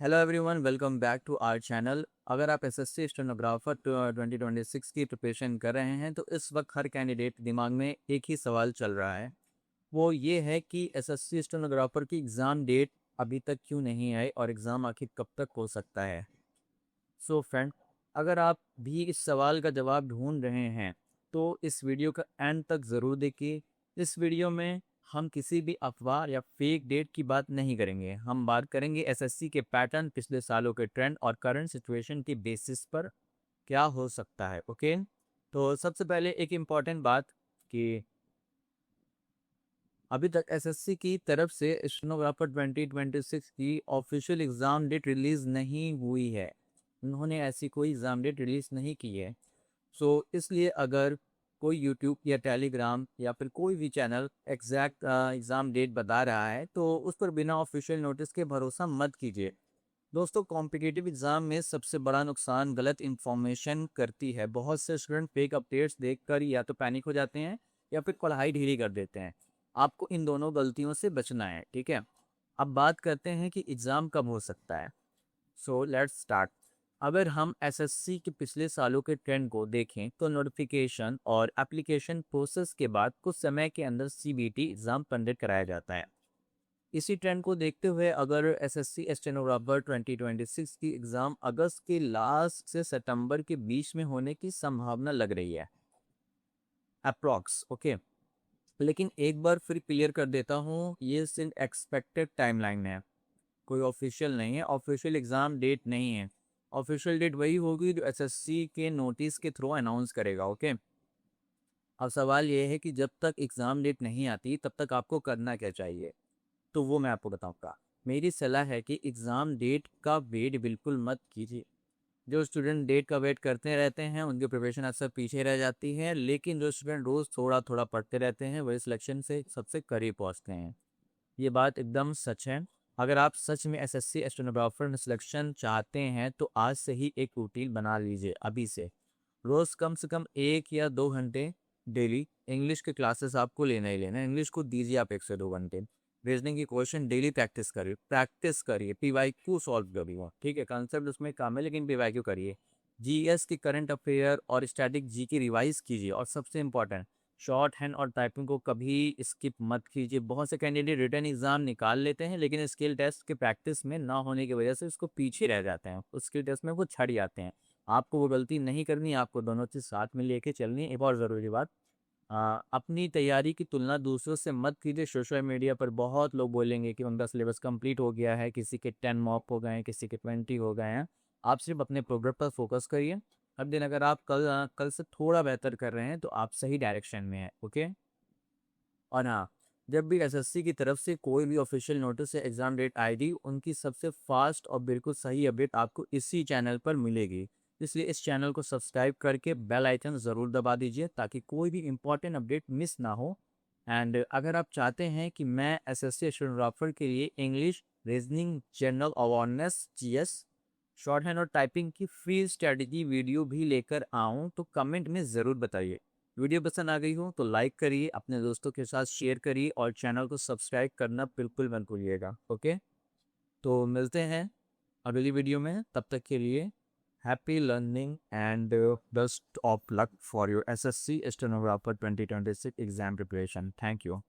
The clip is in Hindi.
Hello everyone, welcome back to our channel. अगर आप एसएससी स्टेनोग्राफर 2026 की प्रिपरेशन कर रहे हैं तो इस वक्त हर कैंडिडेट दिमाग में एक ही सवाल चल रहा है। वो ये है कि एसएससी स्टेनोग्राफर की एग्ज़ाम डेट अभी तक क्यों नहीं आई और एग्ज़ाम आखिर कब तक हो सकता है। सो फ्रेंड, अगर आप भी इस सवाल का जवाब ढूंढ रहे हैं तो इस वीडियो का एंड तक ज़रूर देखिए। इस वीडियो में हम किसी भी अफवाह या फेक डेट की बात नहीं करेंगे। हम बात करेंगे एसएससी के पैटर्न, पिछले सालों के ट्रेंड और करंट सिचुएशन की बेसिस पर क्या हो सकता है। ओके, तो सबसे पहले एक इम्पॉर्टेंट बात कि अभी तक एसएससी की तरफ से स्टेनोग्राफर 2026 की ऑफिशियल एग्ज़ाम डेट रिलीज़ नहीं हुई है। उन्होंने ऐसी कोई एग्ज़ाम डेट रिलीज़ नहीं की है। सो इसलिए अगर कोई यूट्यूब या टेलीग्राम या फिर कोई भी चैनल एग्जैक्ट एग्ज़ाम डेट बता रहा है तो उस पर बिना ऑफिशियल नोटिस के भरोसा मत कीजिए। दोस्तों, कॉम्पिटिटिव एग्ज़ाम में सबसे बड़ा नुकसान गलत इन्फॉर्मेशन करती है। बहुत से स्टूडेंट फेक अपडेट्स देखकर या तो पैनिक हो जाते हैं या फिर पढ़ाई ढीली कर देते हैं। आपको इन दोनों गलतियों से बचना है, ठीक है। अब बात करते हैं कि एग्ज़ाम कब हो सकता है। So let's start. अगर हम एसएससी के पिछले सालों के ट्रेंड को देखें तो नोटिफिकेशन और एप्लीकेशन प्रोसेस के बाद कुछ समय के अंदर सीबीटी एग्ज़ाम कंडक्ट कराया जाता है। इसी ट्रेंड को देखते हुए अगर एसएससी स्टेनोग्राफर 2026 की एग्ज़ाम अगस्त के लास्ट से सितंबर के बीच में होने की संभावना लग रही है, अप्रॉक्स। ओके, लेकिन एक बार फिर क्लियर कर देता हूँ, ये सिर्फ एक्सपेक्टेड टाइमलाइन है, कोई ऑफिशियल नहीं है। ऑफिशियल एग्ज़ाम डेट नहीं है। ऑफिशियल डेट वही होगी जो एसएससी के नोटिस के थ्रू अनाउंस करेगा। ओके, अब सवाल ये है कि जब तक एग्ज़ाम डेट नहीं आती तब तक आपको करना क्या चाहिए, तो वो मैं आपको बताऊंगा। मेरी सलाह है कि एग्ज़ाम डेट का वेट बिल्कुल मत कीजिए। जो स्टूडेंट डेट का वेट करते रहते हैं उनकी प्रिपरेशन अक्सर पीछे रह जाती है, लेकिन जो स्टूडेंट रोज़ थोड़ा थोड़ा पढ़ते रहते हैं वही सिलेक्शन से सबसे करीब पहुंचते हैं। ये बात एकदम सच है। अगर आप सच में एसएससी स्टेनोग्राफर में सिलेक्शन चाहते हैं तो आज से ही एक रूटीन बना लीजिए। अभी से रोज़ कम से कम 1 या 2 घंटे डेली इंग्लिश के क्लासेस आपको लेना ही लेना है। इंग्लिश को दीजिए आप 1 से 2 घंटे। रीजनिंग की क्वेश्चन डेली प्रैक्टिस करिए, पीवाईक्यू सॉल्व करिए। ठीक है, कंसेप्ट उसमें कम है लेकिन पीवाईक्यू करिए। जीएस की करंट अफेयर और स्टैटिक जी की रिवाइज कीजिए। और सबसे इम्पॉर्टेंट, शॉर्ट हैंड और टाइपिंग को कभी स्किप मत कीजिए। बहुत से कैंडिडेट रिटर्न एग्जाम निकाल लेते हैं लेकिन स्किल टेस्ट के प्रैक्टिस में ना होने की वजह से उसको पीछे रह जाते हैं, उस स्किल टेस्ट में वो छड़ जाते हैं। आपको वो गलती नहीं करनी, आपको दोनों चीज़ साथ में लेके चलनी है। एक और ज़रूरी बात, अपनी तैयारी की तुलना दूसरों से मत कीजिए। सोशल मीडिया पर बहुत लोग बोलेंगे कि उनका सिलेबस कंप्लीट हो गया है, किसी के 10 मॉक हो गए हैं, किसी के 20 हो गए हैं। आप सिर्फ अपने प्रोग्रेस पर फोकस करिए। हर दिन अगर आप कल से थोड़ा बेहतर कर रहे हैं तो आप सही डायरेक्शन में हैं। ओके, और हाँ, जब भी एसएससी की तरफ से कोई भी ऑफिशियल नोटिस या एग्ज़ाम डेट आएगी उनकी सबसे फास्ट और बिल्कुल सही अपडेट आपको इसी चैनल पर मिलेगी। इसलिए इस चैनल को सब्सक्राइब करके बेल आइकन ज़रूर दबा दीजिए ताकि कोई भी इंपॉर्टेंट अपडेट मिस ना हो। एंड अगर आप चाहते हैं कि मैं एसएससी स्टेनोग्राफर के लिए English, reasoning, general awareness, GS, short hand और टाइपिंग की फ्री स्ट्रेटजी वीडियो भी लेकर आऊँ तो कमेंट में ज़रूर बताइए। वीडियो पसंद आ गई हो तो लाइक करिए, अपने दोस्तों के साथ शेयर करिए और चैनल को सब्सक्राइब करना बिल्कुल मत भूलिएगा। ओके, तो मिलते हैं अगली वीडियो में। तब तक के लिए happy learning and best of luck for your SSC stenographer 2026 exam preparation. Thank you.